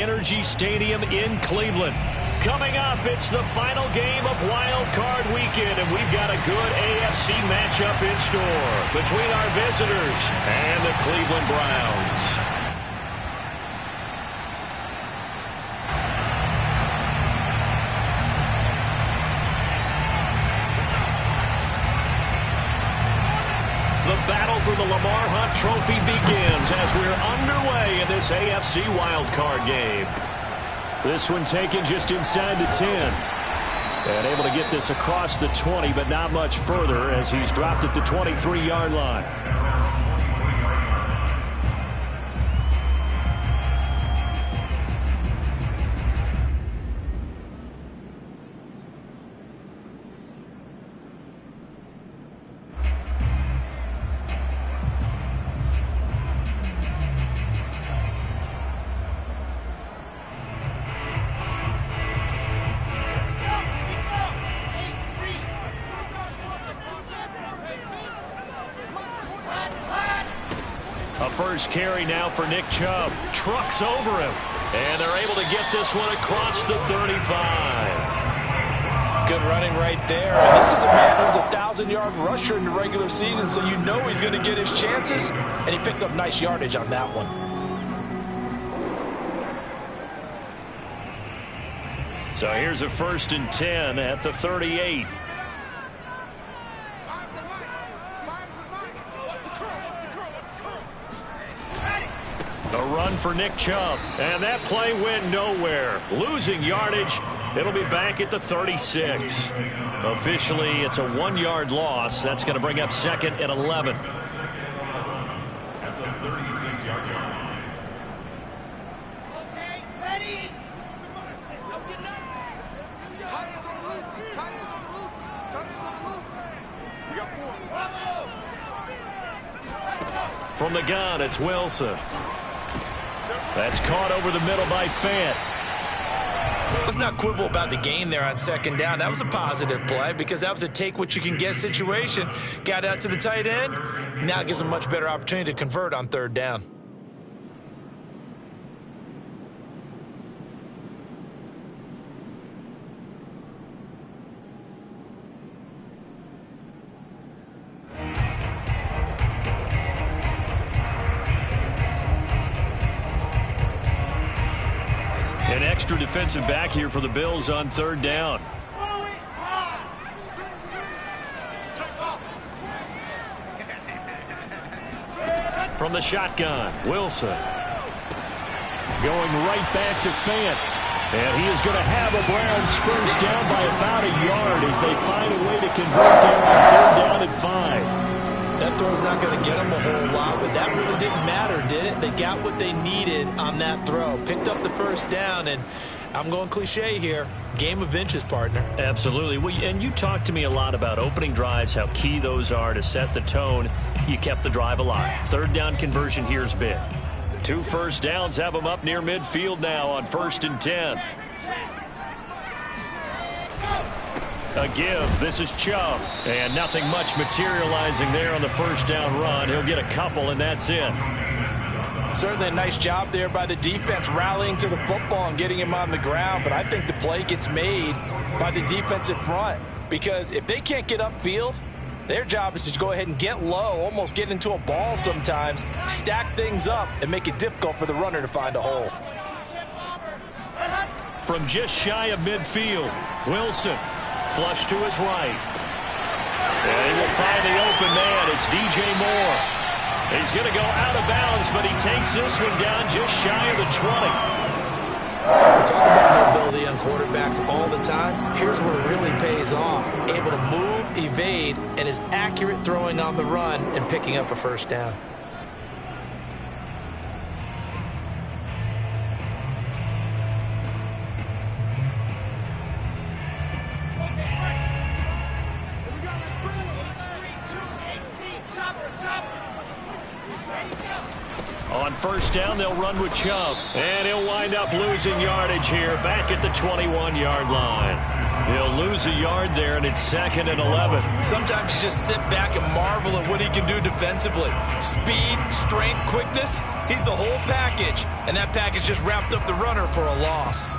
Energy Stadium in Cleveland. Coming up, it's the final game of Wild Card Weekend, and we've got a good AFC matchup in store between our visitors and the Cleveland Browns. The battle for the Lamar Hunt Trophy begins as we're underway in this AFC wildcard game. This one taken just inside the 10. And able to get this across the 20, but not much further as he's dropped at the 23-yard line. First carry now for Nick Chubb. Trucks over him. And they're able to get this one across the 35. Good running right there. And this is a man who's a 1,000-yard rusher in the regular season, so you know he's going to get his chances. And he picks up nice yardage on that one. So here's a 1st and 10 at the 38. A run for Nick Chubb, and that play went nowhere. Losing yardage, it'll be back at the 36. Officially, it's a 1-yard loss. That's going to bring up 2nd and 11. At the 36-yard line. Okay, ready? Tight ends on the loose. Tight ends on the loose. Tight ends on the loose. We got 4. From the gun, it's Wilson. That's caught over the middle by Fant. Let's not quibble about the gain there on 2nd down. That was a positive play because that was a take-what-you-can-get situation. Got out to the tight end. Now it gives him a much better opportunity to convert on 3rd down. An extra defensive back here for the Bills on 3rd down. From the shotgun, Wilson. Going right back to Fant. And he is going to have a Browns 1st down by about a yard as they find a way to convert there on 3rd down and 5. That throw's not going to get them a whole lot, but that really didn't matter, did it? They got what they needed on that throw. Picked up the 1st down, and I'm going cliche here. Game of inches, partner. Absolutely. Well, and you talked to me a lot about opening drives, how key those are to set the tone. You kept the drive alive. 3rd down conversion here is big. 2 first downs have them up near midfield now on 1st and 10. A give. This is Chubb. And nothing much materializing there on the 1st down run. He'll get a couple, and that's it. Certainly a nice job there by the defense rallying to the football and getting him on the ground. But I think the play gets made by the defensive front. Because if they can't get upfield, their job is to go ahead and get low, almost get into a ball sometimes, stack things up, and make it difficult for the runner to find a hole. From just shy of midfield, Wilson. Flush to his right. And he will find the open man. It's DJ Moore. He's going to go out of bounds, but he takes this one down just shy of the 20. We talk about mobility on quarterbacks all the time. Here's where it really pays off. Able to move, evade, and is accurate throwing on the run and picking up a 1st down. On 1st down, they'll run with Chubb. And he'll wind up losing yardage here back at the 21-yard line. He'll lose a yard there, and it's 2nd and 11. Sometimes you just sit back and marvel at what he can do defensively. Speed, strength, quickness, he's the whole package. And that package just wrapped up the runner for a loss.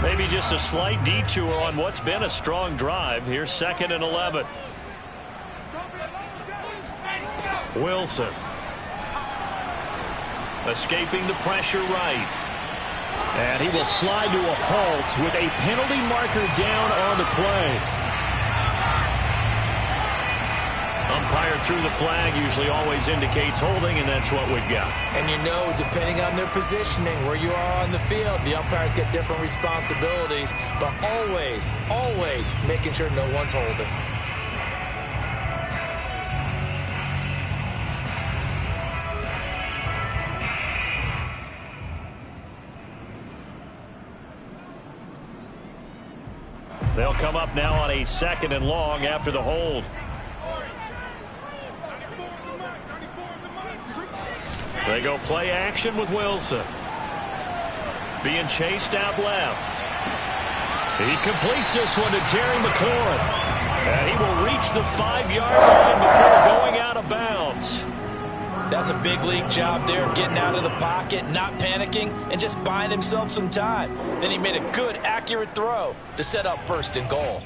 Maybe just a slight detour on what's been a strong drive. Here's 2nd and 11. Wilson. Escaping the pressure right. And he will slide to a halt with a penalty marker down on the play. Umpire threw the flag, usually always indicates holding, and that's what we've got. And you know, depending on their positioning, where you are on the field, the umpires get different responsibilities, but always, always making sure no one's holding. They'll come up now on a 2nd and long after the hold. They go play action with Wilson. Being chased out left. He completes this one to Terry McLaurin. And he will reach the 5-yard line before going out of bounds. That's a big league job there of getting out of the pocket, not panicking, and just buying himself some time. Then he made a good, accurate throw to set up 1st and goal.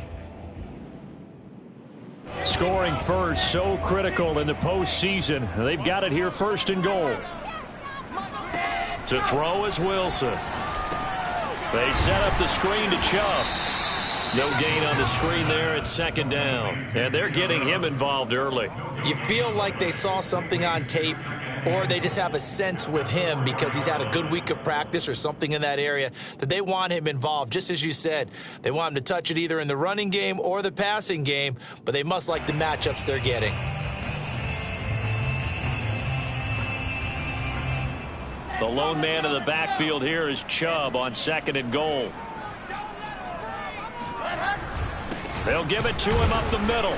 Scoring first, so critical in the postseason. They've got it here, 1st and goal. To throw is Wilson. They set up the screen to Chubb. No gain on the screen there at 2nd down. And they're getting him involved early. You feel like they saw something on tape, or they just have a sense with him because he's had a good week of practice or something in that area that they want him involved. Just as you said, they want him to touch it either in the running game or the passing game, but they must like the matchups they're getting. The lone man in the backfield here is Chubb on 2nd and goal. They'll give it to him up the middle.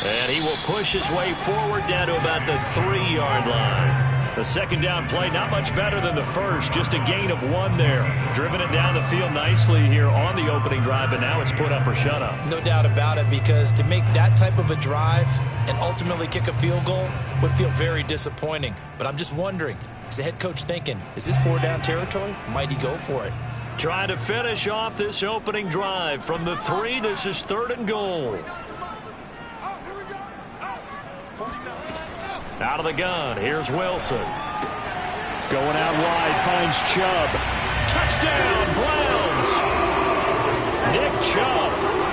And he will push his way forward down to about the 3-yard line. The 2nd down play, not much better than the first. Just a gain of 1 there. Driven it down the field nicely here on the opening drive, but now it's put up or shut up. No doubt about it, because to make that type of a drive and ultimately kick a field goal would feel very disappointing. But I'm just wondering, is the head coach thinking, is this 4-down territory? Might he go for it? Trying to finish off this opening drive from the 3. This is 3rd and goal. Out of the gun, here's Wilson. Going out wide, finds Chubb. Touchdown, Browns! Nick Chubb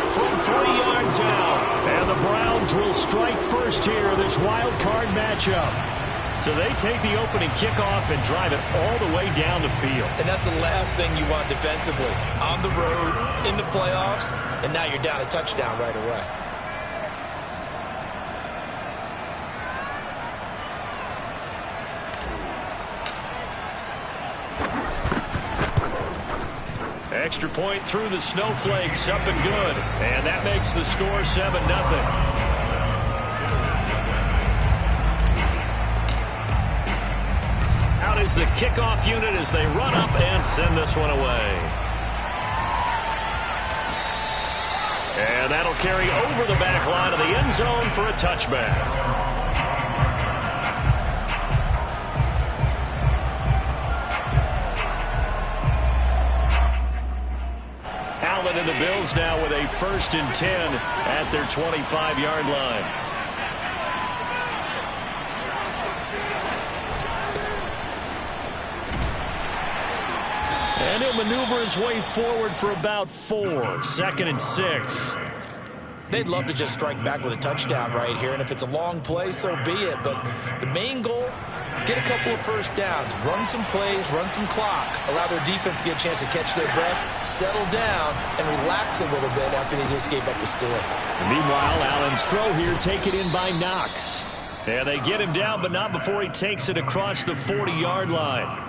from 3 yards out. And the Browns will strike first here, this wild card matchup. So they take the opening kickoff and drive it all the way down the field. And that's the last thing you want defensively. On the road, in the playoffs, and now you're down a touchdown right away. Extra point through the snowflakes, up and good. And that makes the score 7-0. Out is the kickoff unit as they run up and send this one away. And that'll carry over the back line of the end zone for a touchback. Allen and the Bills now with a 1st and 10 at their 25-yard line. And he'll maneuver his way forward for about 4. 2nd and 6. They'd love to just strike back with a touchdown right here, and if it's a long play, so be it. But the main goal, get a couple of 1st downs, run some plays, run some clock, allow their defense to get a chance to catch their breath, settle down, and relax a little bit after they just gave up the score. Meanwhile, Allen's throw here taken in by Knox. And they get him down, but not before he takes it across the 40-yard line.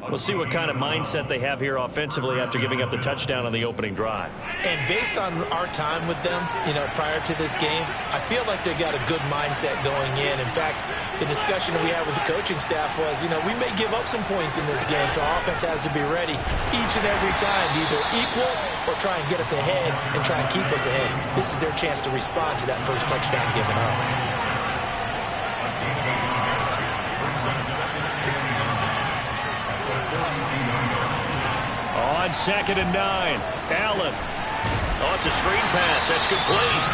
We'll see what kind of mindset they have here offensively after giving up the touchdown on the opening drive. And based on our time with them, prior to this game, I feel like they've got a good mindset going in. In fact, the discussion that we had with the coaching staff was, we may give up some points in this game, so our offense has to be ready each and every time to either equal or try and get us ahead and try and keep us ahead. This is their chance to respond to that first touchdown given up. On 2nd and 9, Allen. Oh, it's a screen pass. That's complete.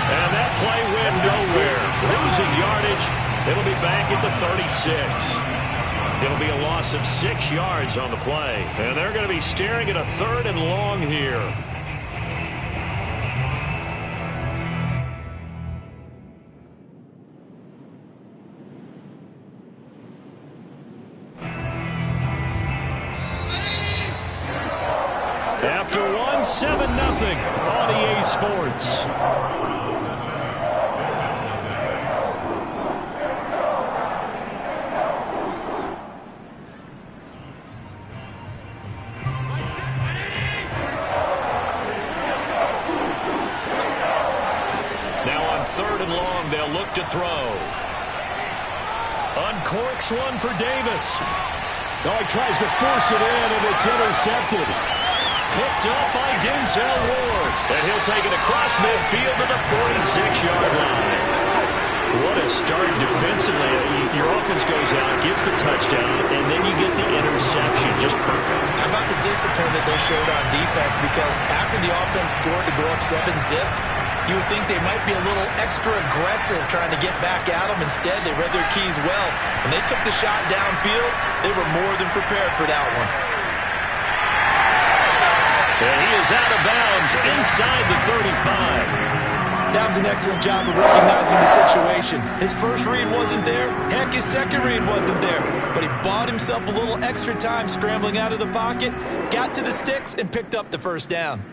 And that play went nowhere. Losing yardage. It'll be back at the 36. It'll be a loss of 6 yards on the play. And they're going to be staring at a 3rd and long here. After 7-0 on EA Sports. Now on 3rd and long, they'll look to throw. Uncorks one for Davis. Oh, he tries to force it in, and it's intercepted. Picked up by Denzel Ward. And he'll take it across midfield to the 46-yard line. What a start defensively. Your offense goes out, gets the touchdown, and then you get the interception. Just perfect. How about the discipline that they showed on defense? Because after the offense scored to go up 7-zip, you would think they might be a little extra aggressive trying to get back at them. Instead, they read their keys well. When they took the shot downfield, they were more than prepared for that one. And he is out of bounds inside the 35. That was an excellent job of recognizing the situation. His first read wasn't there. Heck, his second read wasn't there. But he bought himself a little extra time scrambling out of the pocket, got to the sticks, and picked up the first down.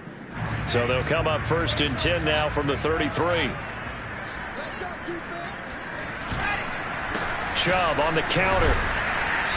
So they'll come up 1st and 10 now from the 33. Chubb on the counter.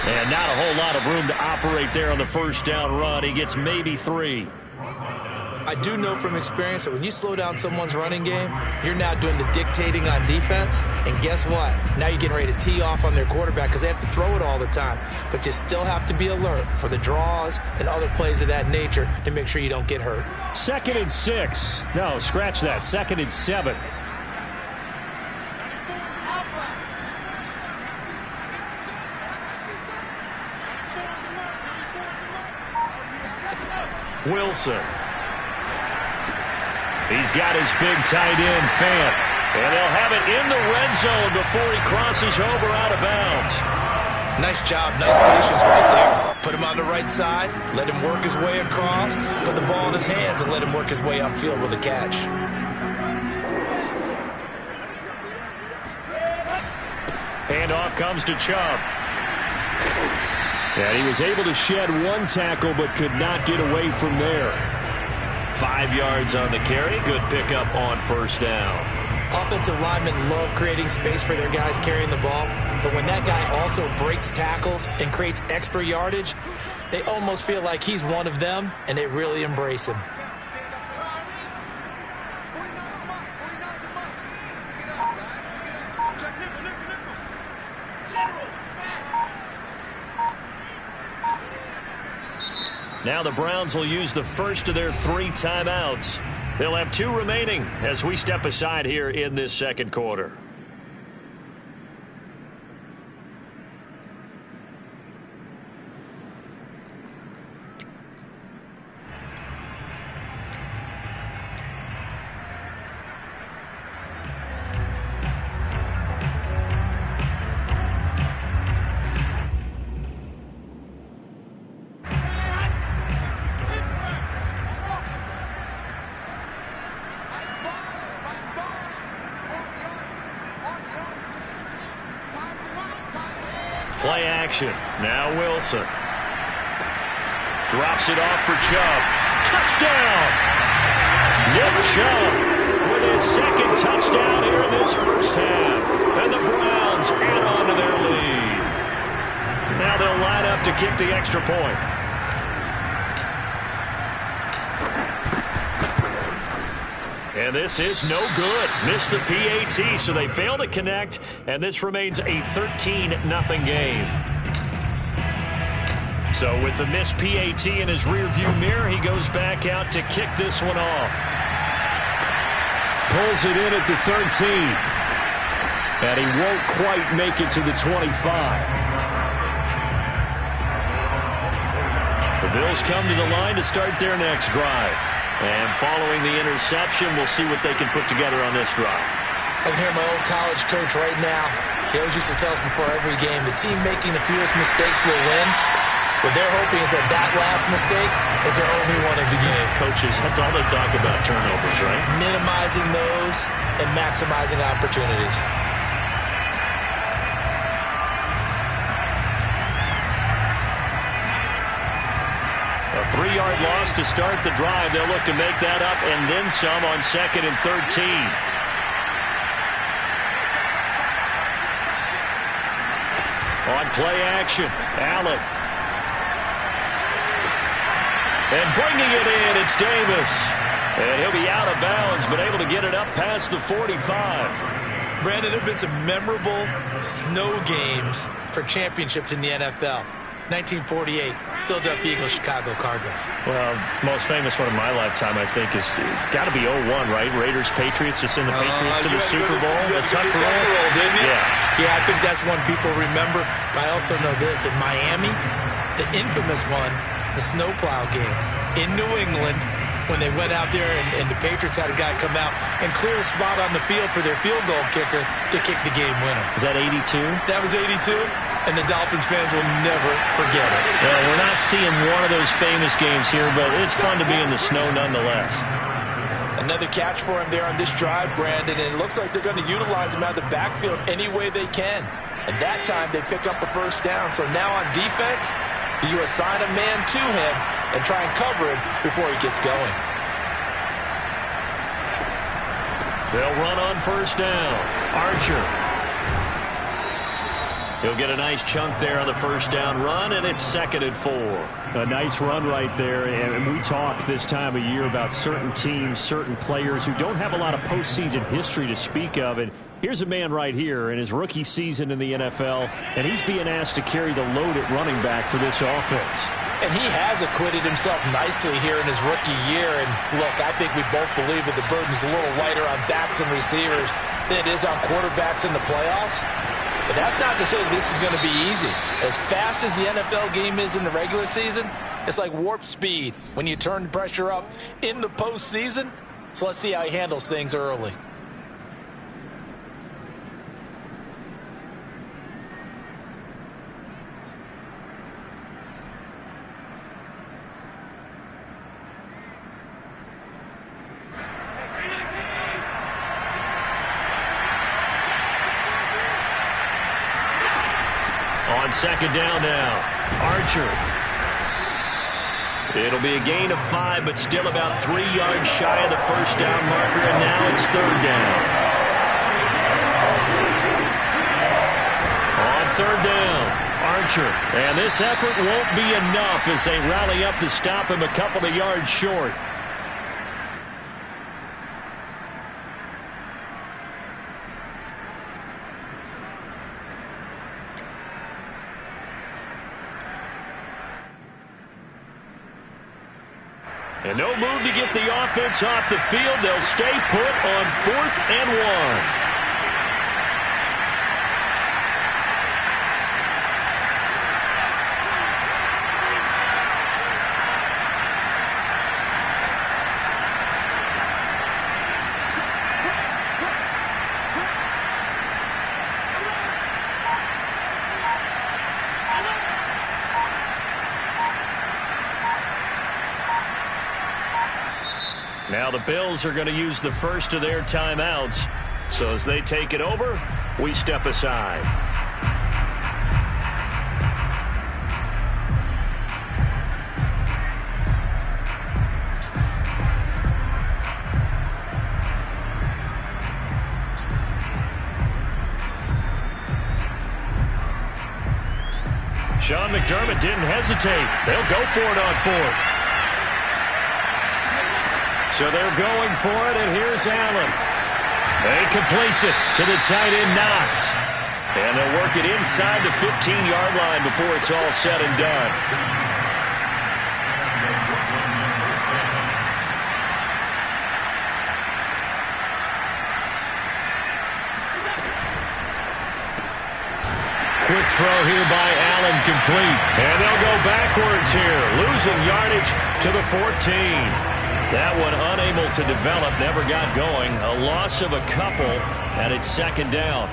And not a whole lot of room to operate there on the first down run. He gets maybe 3. I do know from experience that when you slow down someone's running game, you're now doing the dictating on defense. And guess what? Now you're getting ready to tee off on their quarterback because they have to throw it all the time. But you still have to be alert for the draws and other plays of that nature to make sure you don't get hurt. 2nd and 6. No, scratch that. 2nd and 7. Wilson. He's got his big tight end, Fant. And they'll have it in the red zone before he crosses over out of bounds. Nice job, nice patience right there. Put him on the right side, let him work his way across, put the ball in his hands, and let him work his way upfield with a catch. Handoff comes to Chubb. And he was able to shed one tackle but could not get away from there. 5 yards on the carry. Good pickup on first down. Offensive linemen love creating space for their guys carrying the ball. But when that guy also breaks tackles and creates extra yardage, they almost feel like he's one of them, and they really embrace him. Now the Browns will use the first of their 3 timeouts. They'll have 2 remaining as we step aside here in this second quarter. Play action. Now Wilson. Drops it off for Chubb. Touchdown! Nick Chubb with his second touchdown here in this first half. And the Browns add on to their lead. Now they'll line up to kick the extra point. And this is no good. Missed the PAT, so they fail to connect, and this remains a 13-0 game. So with the missed PAT in his rearview mirror, he goes back out to kick this one off. Pulls it in at the 13. And he won't quite make it to the 25. The Bills come to the line to start their next drive. And following the interception, we'll see what they can put together on this drive. I can hear my old college coach right now. He always used to tell us before every game, the team making the fewest mistakes will win. What they're hoping is that that last mistake is their only one of the game. Coaches, that's all they talk about, turnovers, right? Minimizing those and maximizing opportunities. A 3-yard loss to start the drive. They'll look to make that up and then some on 2nd and 13. On play action, Allen. And bringing it in, it's Davis. And he'll be out of bounds, but able to get it up past the 45. Brandon, there have been some memorable snow games for championships in the NFL. 1948, Philadelphia Eagles, Chicago Cardinals. Well, the most famous one of my lifetime, I think, is got to be 01, right? Raiders, Patriots, to send the Patriots to the Super Bowl. The Tuck roll, didn't you? Yeah, I think that's one people remember. But I also know this. In Miami, the infamous one, the snowplow game in New England, when they went out there and the Patriots had a guy come out and clear a spot on the field for their field goal kicker to kick the game winner. Is that 82? That was 82, and the Dolphins fans will never forget it. Well, we're not seeing one of those famous games here, but it's fun to be in the snow nonetheless. Another catch for him there on this drive, Brandon, and it looks like they're going to utilize him out of the backfield any way they can. And that time they pick up a first down. So now on defense, you assign a man to him and try and cover him before he gets going. They'll run on first down. Archer. He'll get a nice chunk there on the first down run, and it's 2nd and 4. A nice run right there, and we talk this time of year about certain teams, certain players who don't have a lot of postseason history to speak of, and here's a man right here in his rookie season in the NFL, and he's being asked to carry the load at running back for this offense. And he has acquitted himself nicely here in his rookie year. And look, I think we both believe that the burden's a little lighter on backs and receivers than it is on quarterbacks in the playoffs. But that's not to say that this is going to be easy. As fast as the NFL game is in the regular season, it's like warp speed when you turn pressure up in the postseason. So let's see how he handles things early. On 2nd down now, Archer. It'll be a gain of 5, but still about 3 yards shy of the first down marker, and now it's 3rd down. On 3rd down, Archer. And this effort won't be enough as they rally up to stop him a couple of yards short. And no move to get the offense off the field. They'll stay put on 4th and 1. Now the Bills are going to use the first of their timeouts. So as they take it over, we step aside. Sean McDermott didn't hesitate. They'll go for it on fourth. So they're going for it, and here's Allen. He completes it to the tight end, Knox. And they'll work it inside the 15-yard line before it's all said and done. Quick throw here by Allen, complete. And they'll go backwards here, losing yardage to the 14. That one unable to develop, never got going. A loss of a couple, and it's second down.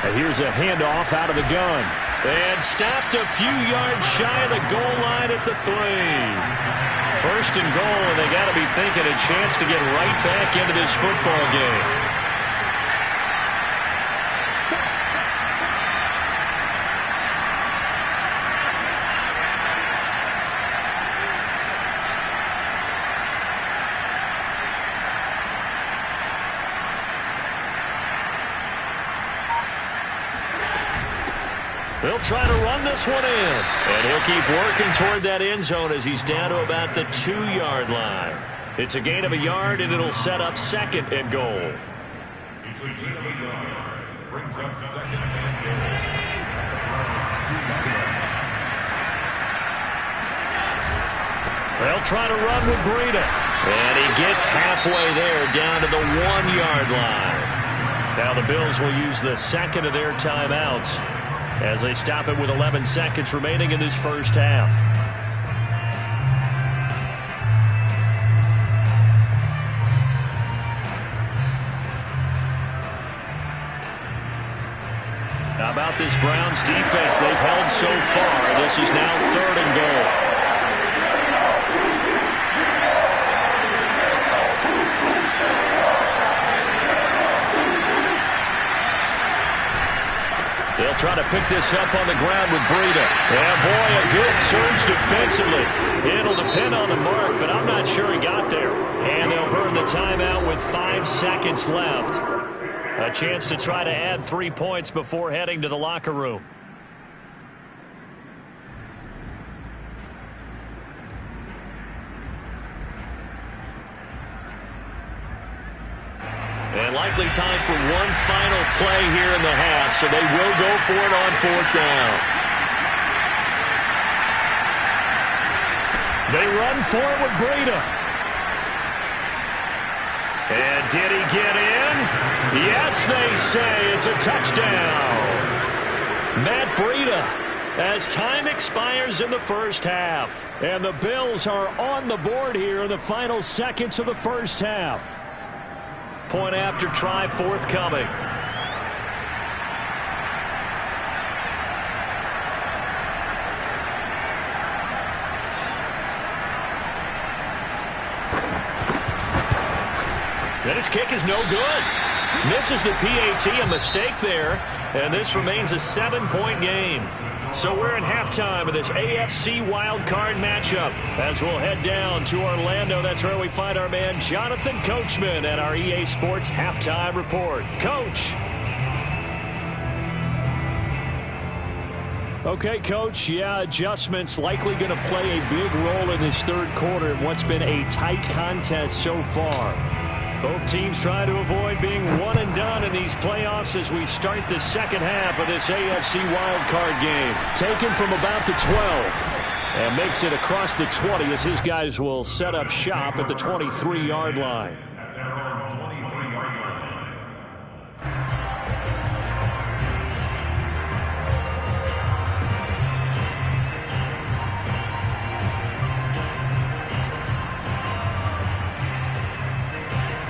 And here's a handoff out of the gun. And stopped a few yards shy of the goal line at the 3. First and goal, and they got to be thinking a chance to get right back into this football game. They'll try to run this one in. And he'll keep working toward that end zone as he's down to about the 2-yard line. It's a gain of a yard, and it'll set up second and goal. It's a gain of a yard. Brings up second and goal. They'll try to run with Breida. And he gets halfway there, down to the 1-yard line. Now the Bills will use the second of their timeouts as they stop it with 11 seconds remaining in this first half. How about this Browns defense? They've held so far. This is now third and goal. They'll try to pick this up on the ground with Breida. Yeah, boy, a good surge defensively. It'll depend on the mark, but I'm not sure he got there. And they'll burn the timeout with 5 seconds left. A chance to try to add 3 points before heading to the locker room. And likely time for one final play here in the half, so they will go for it on fourth down. They run for it with Breida. And did he get in? Yes, they say it's a touchdown. Matt Breida, as time expires in the first half. And the Bills are on the board here in the final seconds of the first half. Point after try forthcoming. And his kick is no good. Misses the PAT, a mistake there. And this remains a 7-point game. So we're in halftime of this AFC wildcard matchup as we'll head down to Orlando. That's where we find our man Jonathan Coachman at our EA Sports Halftime Report. Coach. Okay, Coach. Yeah, adjustments likely going to play a big role in this third quarter in what's been a tight contest so far. Both teams trying to avoid being one and done in these playoffs as we start the second half of this AFC wildcard game. Taken from about the 12 and makes it across the 20 as his guys will set up shop at the 23-yard line.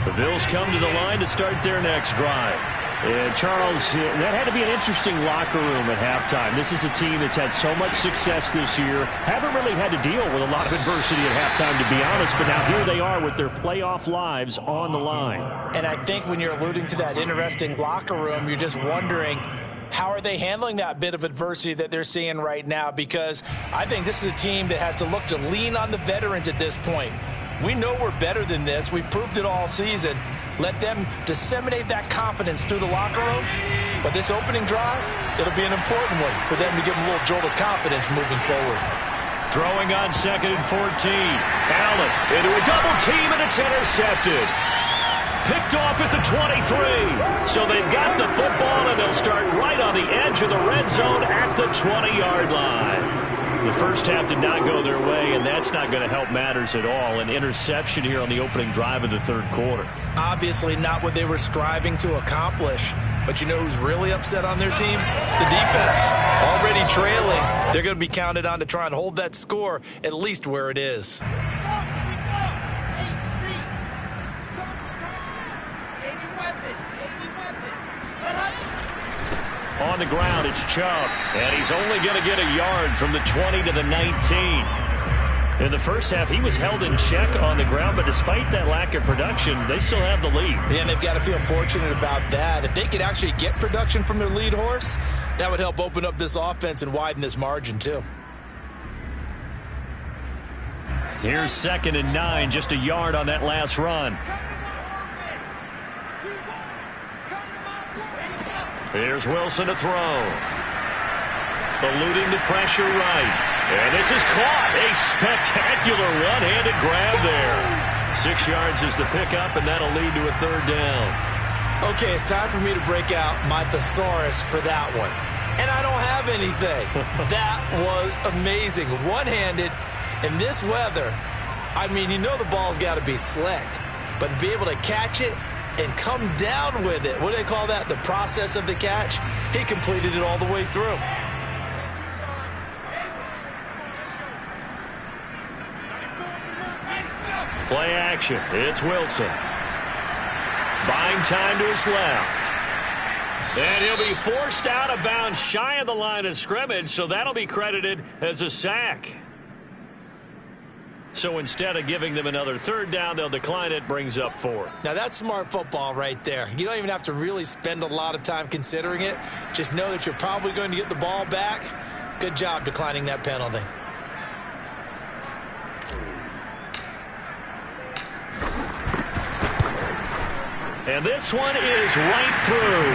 The Bills come to the line to start their next drive. And Charles, that had to be an interesting locker room at halftime. This is a team that's had so much success this year. Haven't really had to deal with a lot of adversity at halftime, to be honest. But now here they are with their playoff lives on the line. And I think when you're alluding to that interesting locker room, you're just wondering, how are they handling that bit of adversity that they're seeing right now? Because I think this is a team that has to look to lean on the veterans at this point. We know we're better than this. We've proved it all season. Let them disseminate that confidence through the locker room. But this opening drive, it'll be an important one for them to give them a little jolt of confidence moving forward. Throwing on 2nd and 14. Allen into a double team, and it's intercepted. Picked off at the 23. So they've got the football, and they'll start right on the edge of the red zone at the 20-yard line. The first half did not go their way, and that's not going to help matters at all. An interception here on the opening drive of the third quarter. Obviously not what they were striving to accomplish. But you know who's really upset on their team? The defense. Already trailing. They're going to be counted on to try and hold that score at least where it is. On the ground, it's Chubb, and he's only going to get a yard from the 20 to the 19. In the first half, he was held in check on the ground, but despite that lack of production, they still have the lead. Yeah, and they've got to feel fortunate about that. If they could actually get production from their lead horse, that would help open up this offense and widen this margin, too. Here's 2nd and 9, just a yard on that last run. Here's Wilson to throw. Eluding the pressure right. And this is caught. A spectacular one-handed grab there. 6 yards is the pickup, and that'll lead to a 3rd down. Okay, it's time for me to break out my thesaurus for that one. And I don't have anything. That was amazing. One-handed in this weather. I mean, you know the ball's got to be slick. But to be able to catch it and come down with it, what do they call that? The process of the catch? He completed it all the way through. Play action. It's Wilson. Buying time to his left. And he'll be forced out of bounds shy of the line of scrimmage, so that'll be credited as a sack. So instead of giving them another 3rd down, they'll decline it, brings up 4. Now that's smart football right there. You don't even have to really spend a lot of time considering it. Just know that you're probably going to get the ball back. Good job declining that penalty. And this one is right through.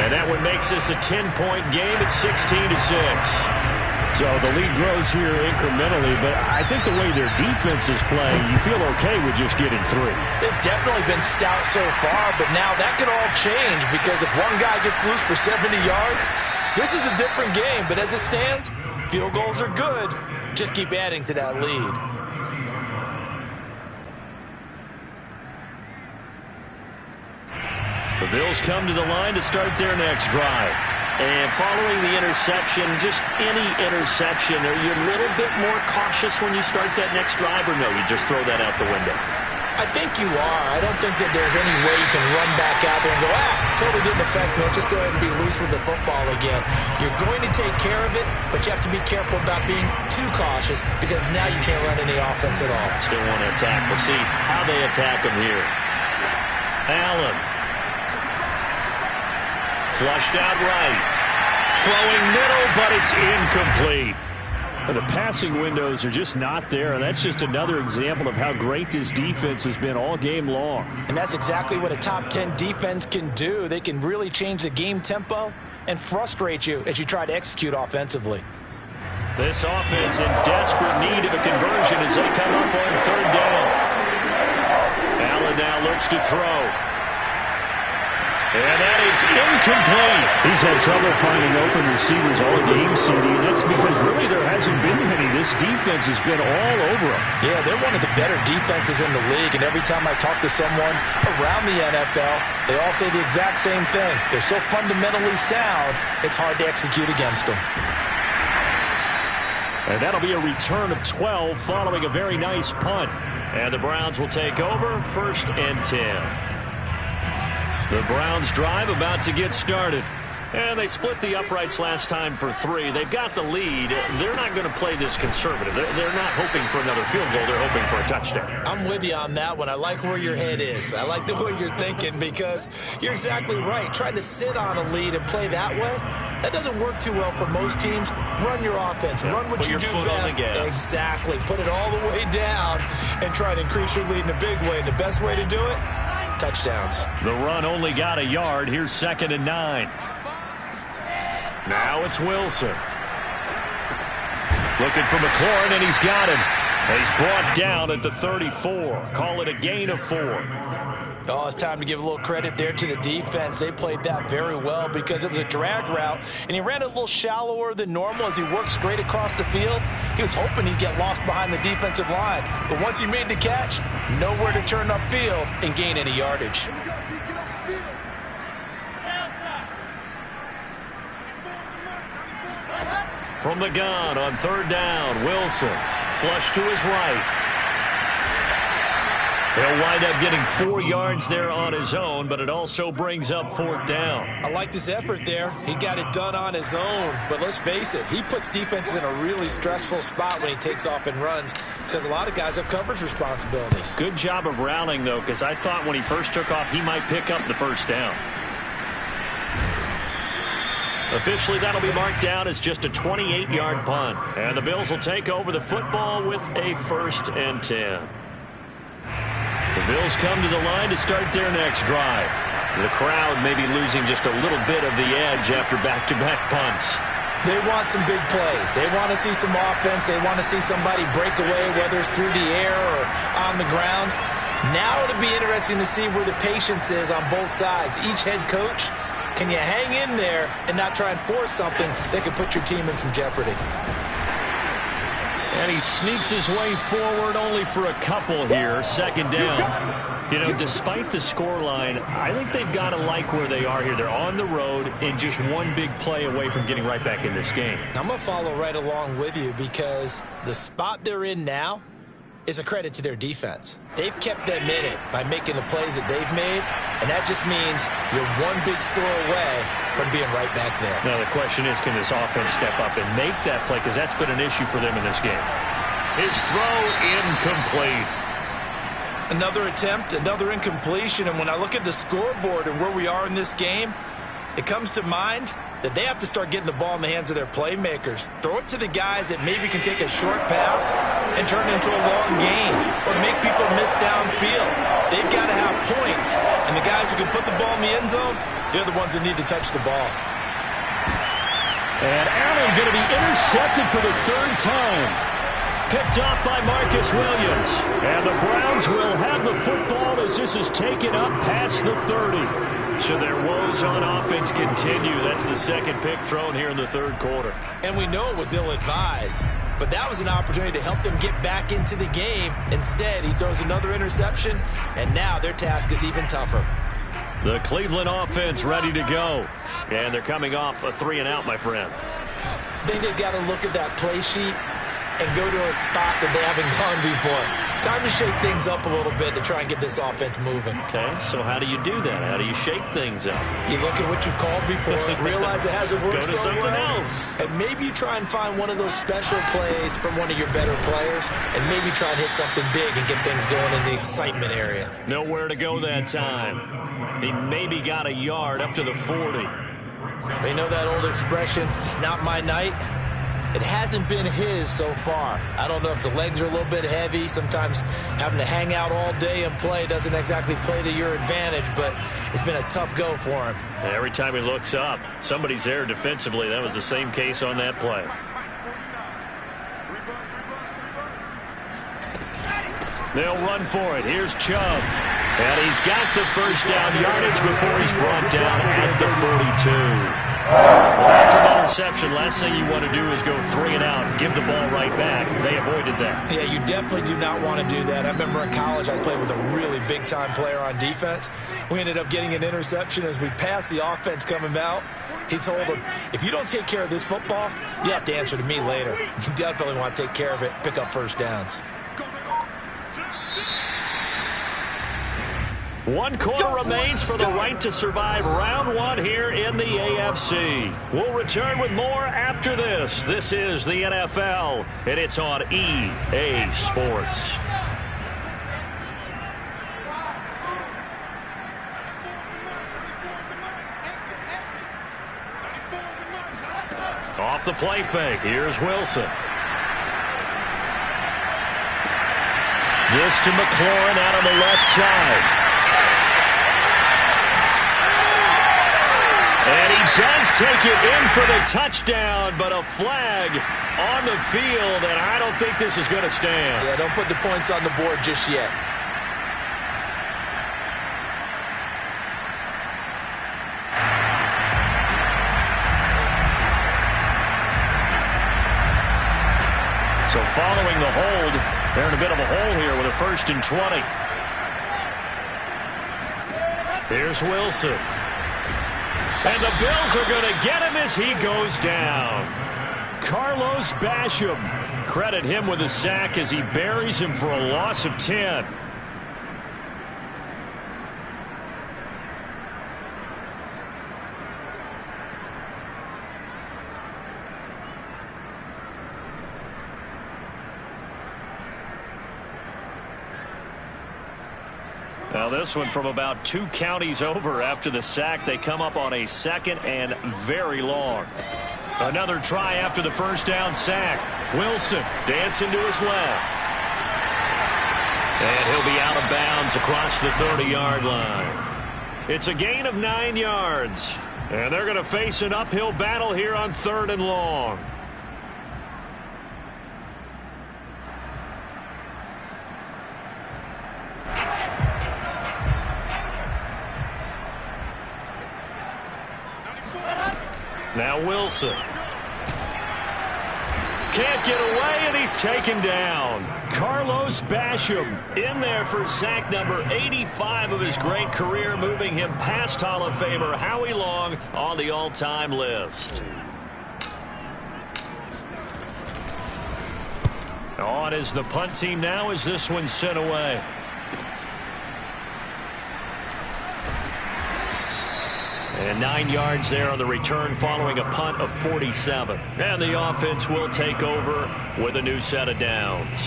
And that one makes this a 10-point game at 16-6. So the lead grows here incrementally, but I think the way their defense is playing, you feel okay with just getting 3. They've definitely been stout so far, but now that could all change because if one guy gets loose for 70 yards, this is a different game. But as it stands, field goals are good. Just keep adding to that lead. The Bills come to the line to start their next drive. And following the interception, just any interception, are you a little bit more cautious when you start that next drive, or no, you just throw that out the window? I think you are. I don't think that there's any way you can run back out there and go, totally didn't affect me. Let's just go ahead and be loose with the football again. You're going to take care of it, but you have to be careful about being too cautious because now you can't run any offense at all. Still want to attack. We'll see how they attack them here. Allen. Flushed out right. Throwing middle, but it's incomplete. The passing windows are just not there, and that's just another example of how great this defense has been all game long. And that's exactly what a top 10 defense can do. They can really change the game tempo and frustrate you as you try to execute offensively. This offense in desperate need of a conversion as they come up on 3rd down. Allen now looks to throw. And that is incomplete. He's had trouble finding open receivers all game, CD. That's because really there hasn't been many. This defense has been all over them. Yeah, they're one of the better defenses in the league. And every time I talk to someone around the NFL, they all say the exact same thing. They're so fundamentally sound, it's hard to execute against them. And that'll be a return of 12 following a very nice punt. And the Browns will take over 1st and 10. The Browns drive about to get started. And they split the uprights last time for 3. They've got the lead. They're not going to play this conservative. They're not hoping for another field goal. They're hoping for a touchdown. I'm with you on that one. I like where your head is. I like the way you're thinking because you're exactly right. Trying to sit on a lead and play that way, that doesn't work too well for most teams. Run your offense. Yeah, run what you do best. Exactly. Put it all the way down and try to increase your lead in a big way. And the best way to do it, touchdowns. The run only got a yard. Here's 2nd and 9. Now it's Wilson. Looking for McLaurin, and he's got him. He's brought down at the 34. Call it a gain of 4. Oh, it's time to give a little credit there to the defense. They played that very well because it was a drag route, and he ran a little shallower than normal as he worked straight across the field. He was hoping he'd get lost behind the defensive line, but once he made the catch, nowhere to turn upfield and gain any yardage. From the gun on 3rd down, Wilson. Flush to his right. He'll wind up getting 4 yards there on his own, but it also brings up 4th down. I like this effort there. He got it done on his own, but let's face it, he puts defenses in a really stressful spot when he takes off and runs because a lot of guys have coverage responsibilities. Good job of rallying, though, because I thought when he first took off, he might pick up the 1st down. Officially, that'll be marked down as just a 28-yard punt. And the Bills will take over the football with a 1st and 10. The Bills come to the line to start their next drive. The crowd may be losing just a little bit of the edge after back-to-back punts. They want some big plays. They want to see some offense. They want to see somebody break away, whether it's through the air or on the ground. Now it'll be interesting to see where the patience is on both sides. Each head coach, can you hang in there and not try and force something that could put your team in some jeopardy? And he sneaks his way forward only for a couple here. 2nd down. You know, despite the scoreline, I think they've got to like where they are here. They're on the road and just one big play away from getting right back in this game. I'm going to follow right along with you because the spot they're in now is a credit to their defense. They've kept them in it by making the plays that they've made, and that just means you're one big score away from being right back there. Now the question is, can this offense step up and make that play? Because that's been an issue for them in this game. His throw incomplete. Another attempt, another incompletion, and when I look at the scoreboard and where we are in this game, it comes to mind that they have to start getting the ball in the hands of their playmakers. Throw it to the guys that maybe can take a short pass and turn it into a long gain or make people miss downfield. They've got to have points, and the guys who can put the ball in the end zone, they're the ones that need to touch the ball. And Allen going to be intercepted for the 3rd time. Picked off by Marcus Williams. And the Browns will have the football as this is taken up past the 30. So their woes on offense continue. That's the 2nd pick thrown here in the 3rd quarter. And we know it was ill-advised, but that was an opportunity to help them get back into the game. Instead, he throws another interception, and now their task is even tougher. The Cleveland offense ready to go. And they're coming off a 3-and-out, my friend. I think they've got to look at that play sheet and go to a spot that they haven't gone before. Time to shake things up a little bit to try and get this offense moving. Okay, so how do you do that? How do you shake things up? You look at what you've called before, realize it hasn't worked so well. Go to something else. And maybe you try and find one of those special plays from one of your better players, and maybe try and hit something big and get things going in the excitement area. Nowhere to go that time. He maybe got a yard up to the 40. You know that old expression, it's not my night? It hasn't been his so far. I don't know if the legs are a little bit heavy. Sometimes having to hang out all day and play doesn't exactly play to your advantage, but it's been a tough go for him. Every time he looks up, somebody's there defensively. That was the same case on that play. They'll run for it. Here's Chubb. And he's got the 1st down yardage before he's brought down at the 42. Well, after an interception, last thing you want to do is go 3-and-out and give the ball right back. They avoided that. Yeah, you definitely do not want to do that. I remember in college I played with a really big-time player on defense. We ended up getting an interception as we passed the offense coming out. He told him, if you don't take care of this football, you have to answer to me later. You definitely want to take care of it, pick up 1st downs. One quarter remains for the right to survive round one here in the AFC. We'll return with more after this. This is the NFL, and it's on EA Sports. Off the play fake, here's Wilson. This to McLaurin out on the left side. And he does take it in for the touchdown, but a flag on the field, and I don't think this is going to stand. Yeah, don't put the points on the board just yet. So following the hold, they're in a bit of a hole here with a 1st and 20. Here's Wilson. And the Bills are going to get him as he goes down. Carlos Basham. Credit him with a sack as he buries him for a loss of 10. Now this one from about 2 counties over after the sack. They come up on a 2nd and very long. Another try after the 1st down sack. Wilson dancing to his left. And he'll be out of bounds across the 30-yard line. It's a gain of 9 yards. And they're going to face an uphill battle here on 3rd and long. Now Wilson. Can't get away, and he's taken down. Carlos Basham in there for sack number 85 of his great career, moving him past Hall of Famer Howie Long on the all-time list. On is the punt team now as this one's sent away. And 9 yards there on the return following a punt of 47. And the offense will take over with a new set of downs.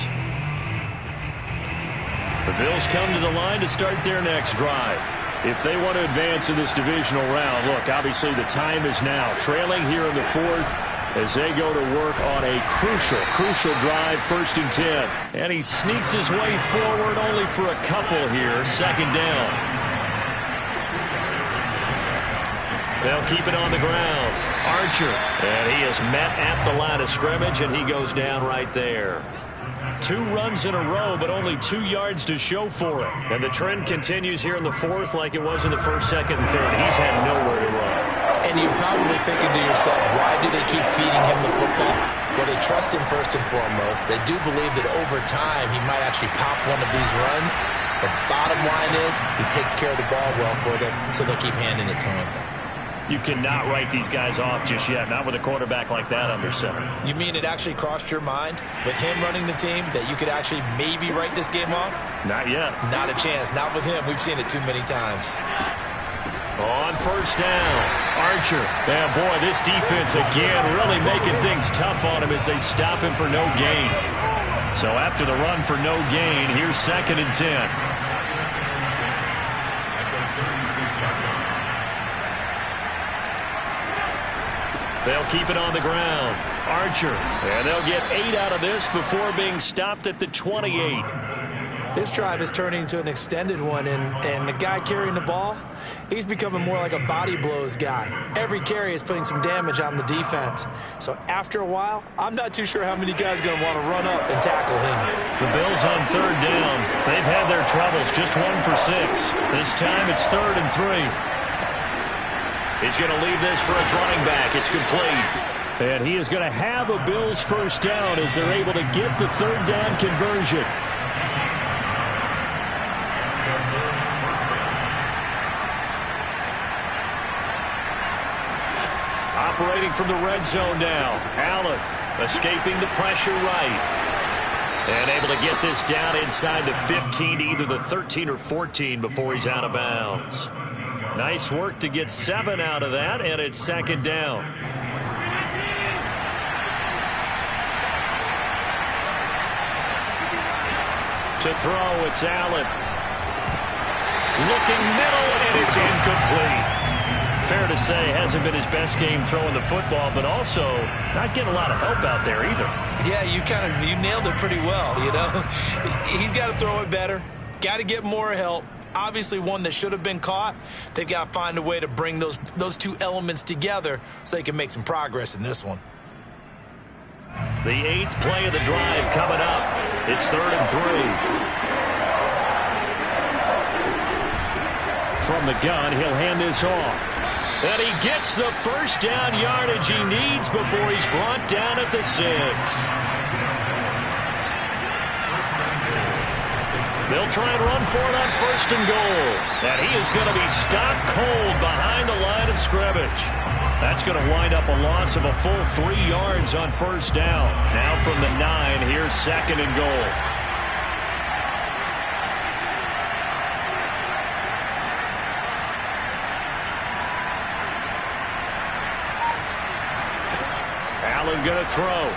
The Bills come to the line to start their next drive. If they want to advance in this divisional round, look, obviously the time is now. Trailing here in the 4th as they go to work on a crucial drive, 1st and 10. And he sneaks his way forward only for a couple here, 2nd down. They'll keep it on the ground. Archer. And he is met at the line of scrimmage, and he goes down right there. 2 runs in a row, but only 2 yards to show for it. And the trend continues here in the 4th like it was in the 1st, 2nd, and 3rd. He's had nowhere to run. And you're probably thinking to yourself, why do they keep feeding him the football? Well, they trust him first and foremost. They do believe that over time he might actually pop one of these runs. The bottom line is he takes care of the ball well for them, so they'll keep handing it to him. You cannot write these guys off just yet, not with a quarterback like that under center. You mean it actually crossed your mind with him running the team that you could actually maybe write this game off? Not yet. Not a chance. Not with him. We've seen it too many times. On 1st down, Archer. Man, boy, this defense again really making things tough on him as they stop him for no gain. So after the run for no gain, here's 2nd and 10. They'll keep it on the ground. Archer. And they'll get 8 out of this before being stopped at the 28. This drive is turning into an extended one, and the guy carrying the ball, he's becoming more like a body blows guy. Every carry is putting some damage on the defense. So after a while, I'm not too sure how many guys are going to want to run up and tackle him. The Bills on 3rd down. They've had their troubles, just 1 for 6. This time it's 3rd and 3. He's going to leave this for his running back. It's complete. And he is going to have a Bills 1st down as they're able to get the 3rd down conversion. Operating from the red zone now. Allen escaping the pressure right. And able to get this down inside the 15, either the 13 or 14 before he's out of bounds. Nice work to get 7 out of that, and it's second down. To throw, it's Allen. Looking middle, and it's incomplete. Fair to say, hasn't been his best game throwing the football, but also not getting a lot of help out there either. Yeah, you nailed it pretty well, you know. He's got to throw it better. Got to get more help. Obviously one that should have been caught. They've got to find a way to bring those two elements together so they can make some progress in this one. The 8th play of the drive coming up. It's 3rd and 3. From the gun, he'll hand this off. And he gets the first down yardage he needs before he's brought down at the 6. They'll try and run for it on 1st and goal. And he is going to be stopped cold behind the line of scrimmage. That's going to wind up a loss of a full 3 yards on 1st down. Now from the 9, here's 2nd and goal. Allen going to throw.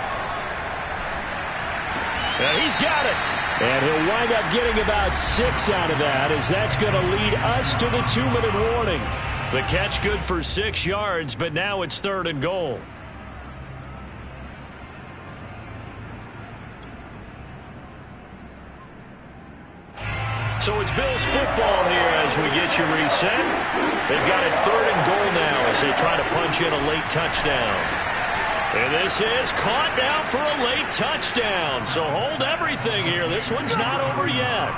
And he's got it. And he'll wind up getting about 6 out of that, as that's going to lead us to the 2-minute warning. The catch good for 6 yards, but now it's 3rd and goal. So it's Bills football here as we get you reset. They've got it 3rd and goal now as they try to punch in a late touchdown. And this is caught now for a late touchdown. So hold everything here. This one's not over yet.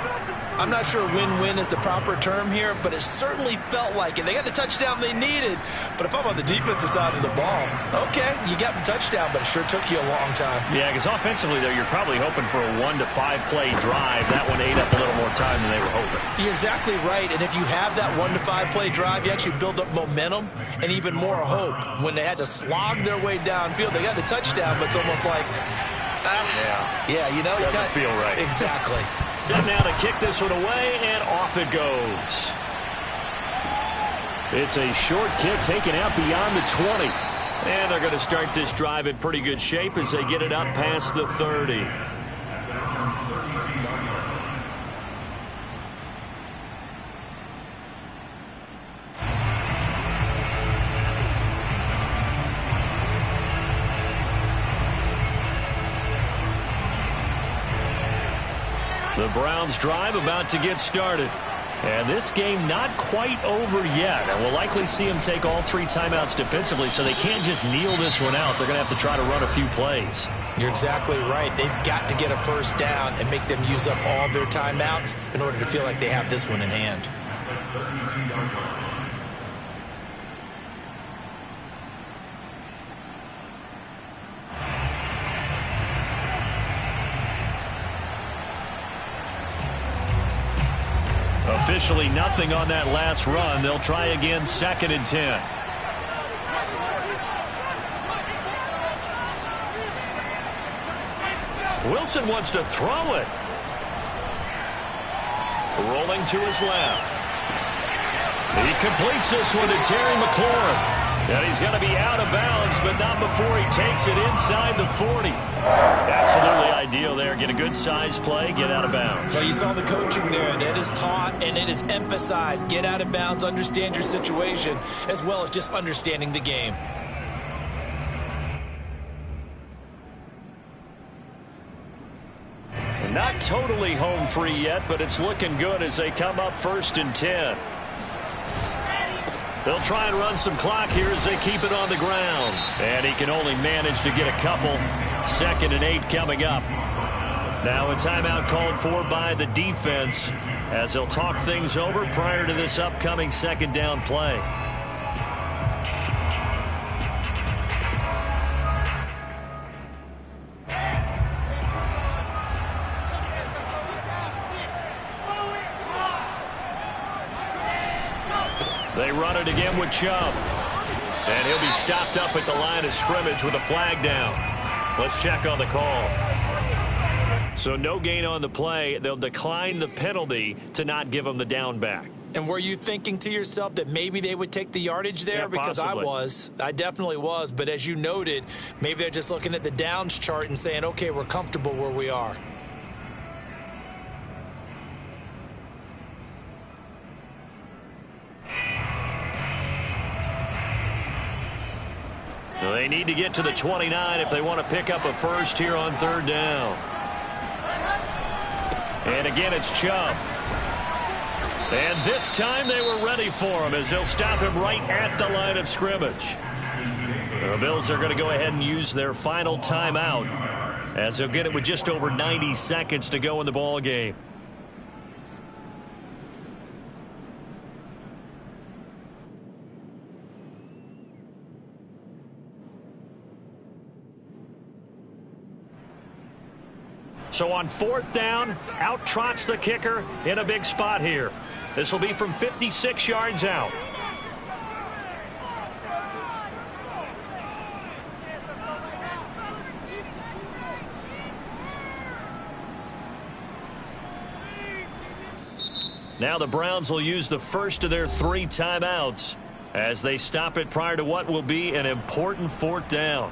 I'm not sure win-win is the proper term here, but it certainly felt like it. They got the touchdown they needed, but if I'm on the defensive side of the ball, okay, you got the touchdown, but it sure took you a long time. Yeah, because offensively, though, you're probably hoping for a 1 to 5 play drive. That one ate up a little more time than they were hoping. You're exactly right, and if you have that 1 to 5 play drive, you actually build up momentum and even more hope. When they had to slog their way downfield, they got the touchdown, but it's almost like, yeah, you know, doesn't feel right. Exactly. Set now to kick this one away, and off it goes. It's a short kick taken out beyond the 20. And they're going to start this drive in pretty good shape as they get it up past the 30. The Browns drive about to get started. And this game not quite over yet. And we'll likely see them take all 3 timeouts defensively, so they can't just kneel this one out. They're going to have to try to run a few plays. You're exactly right. They've got to get a first down and make them use up all their timeouts in order to feel like they have this one in hand. Officially nothing on that last run. They'll try again, 2nd and 10. Wilson wants to throw it. Rolling to his left. He completes this one to Terry McLaurin. And he's going to be out of bounds, but not before he takes it inside the 40. Absolutely ideal there. Get a good size play, get out of bounds. Well, you saw the coaching there. That is taught and it is emphasized. Get out of bounds, understand your situation, as well as just understanding the game. Not totally home free yet, but it's looking good as they come up 1st and 10. They'll try and run some clock here as they keep it on the ground. And he can only manage to get a couple. 2nd and 8 coming up. Now a timeout called for by the defense as they'll talk things over prior to this upcoming 2nd down play. They run it again with Chubb. And he'll be stopped up at the line of scrimmage with a flag down. Let's check on the call. So no gain on the play. They'll decline the penalty to not give them the down back. And were you thinking to yourself that maybe they would take the yardage there? Yeah, because possibly. I definitely was. But as you noted, maybe they're just looking at the downs chart and saying, okay, we're comfortable where we are. So they need to get to the 29 if they want to pick up a first here on 3rd down. And again, it's Chubb. And this time they were ready for him as they'll stop him right at the line of scrimmage. The Bills are going to go ahead and use their final timeout as they'll get it with just over 90 seconds to go in the ball game. So on 4th down, out trots the kicker in a big spot here. This will be from 56 yards out. Now the Browns will use the first of their 3 timeouts as they stop it prior to what will be an important 4th down.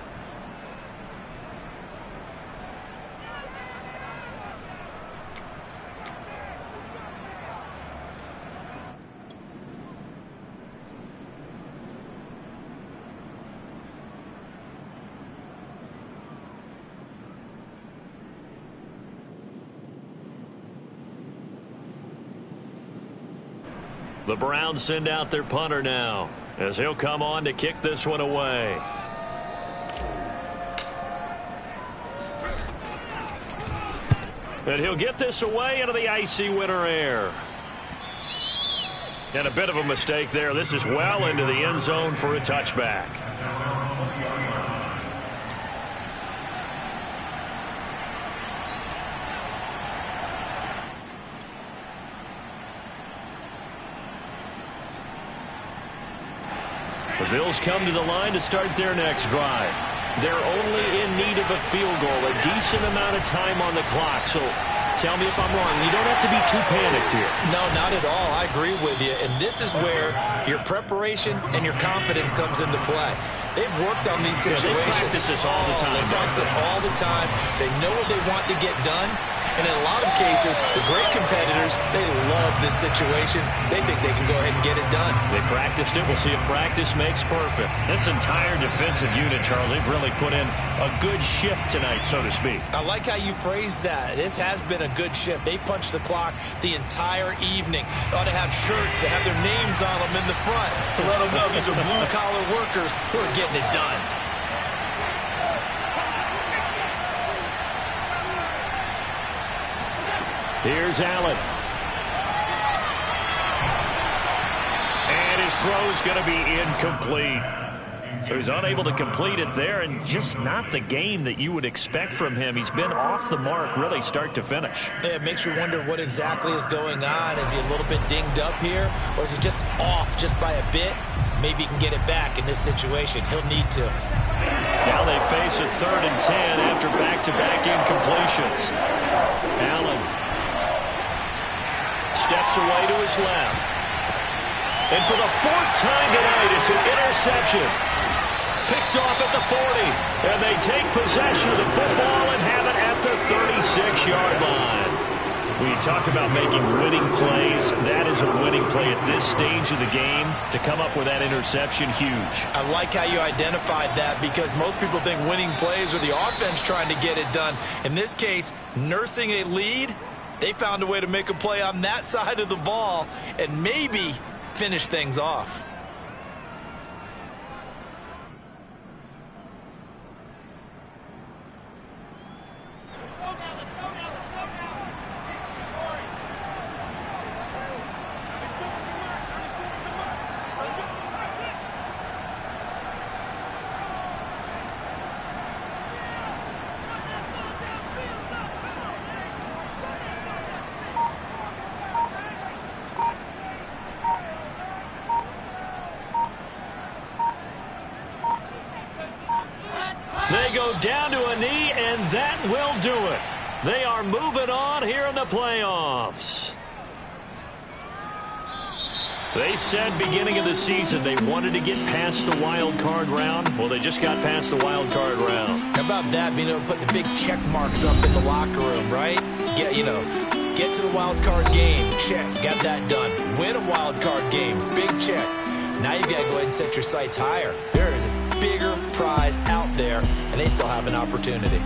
The Browns send out their punter now as he'll come on to kick this one away. And he'll get this away into the icy winter air. And a bit of a mistake there. This is well into the end zone for a touchback. The Bills come to the line to start their next drive. They're only in need of a field goal, a decent amount of time on the clock. So tell me if I'm wrong. You don't have to be too panicked here. No, not at all. I agree with you. And this is where your preparation and your confidence comes into play. They've worked on these situations. They practice this all the time. They practice it all the time. They know what they want to get done. And in a lot of cases, the great competitors, they love this situation. They think they can go ahead and get it done. They practiced it. We'll see if practice makes perfect. This entire defensive unit, Charles, they've really put in a good shift tonight, so to speak. I like how you phrased that. This has been a good shift. They punched the clock the entire evening. They ought to have shirts that have their names on them in the front to let them know these are blue-collar workers who are getting it done. Here's Allen. And his throw's going to be incomplete. So he's unable to complete it there, and just not the game that you would expect from him. He's been off the mark really start to finish. Yeah, it makes you wonder what exactly is going on. Is he a little bit dinged up here, or is he just off just by a bit? Maybe he can get it back in this situation. He'll need to. Now they face a 3rd and 10 after back-to-back incompletions. Allen steps away to his left. And for the 4th time tonight, it's an interception. Picked off at the 40. And they take possession of the football and have it at the 36-yard line. When you talk about making winning plays, that is a winning play at this stage of the game. To come up with that interception, huge. I like how you identified that, because most people think winning plays are the offense trying to get it done. In this case, nursing a lead, they found a way to make a play on that side of the ball and maybe finish things off. Let's go now, let's go now, let's go now. 60 points. They go down to a knee, and that will do it. They are moving on here in the playoffs. They said beginning of the season they wanted to get past the wild card round. Well, they just got past the wild card round. How about that, being able to put the big check marks up in the locker room, right? Get to the wild card game, check, got that done. Win a wild card game, big check. Now you've got to go ahead and set your sights higher. There is a bigger prize out there, and they still have an opportunity.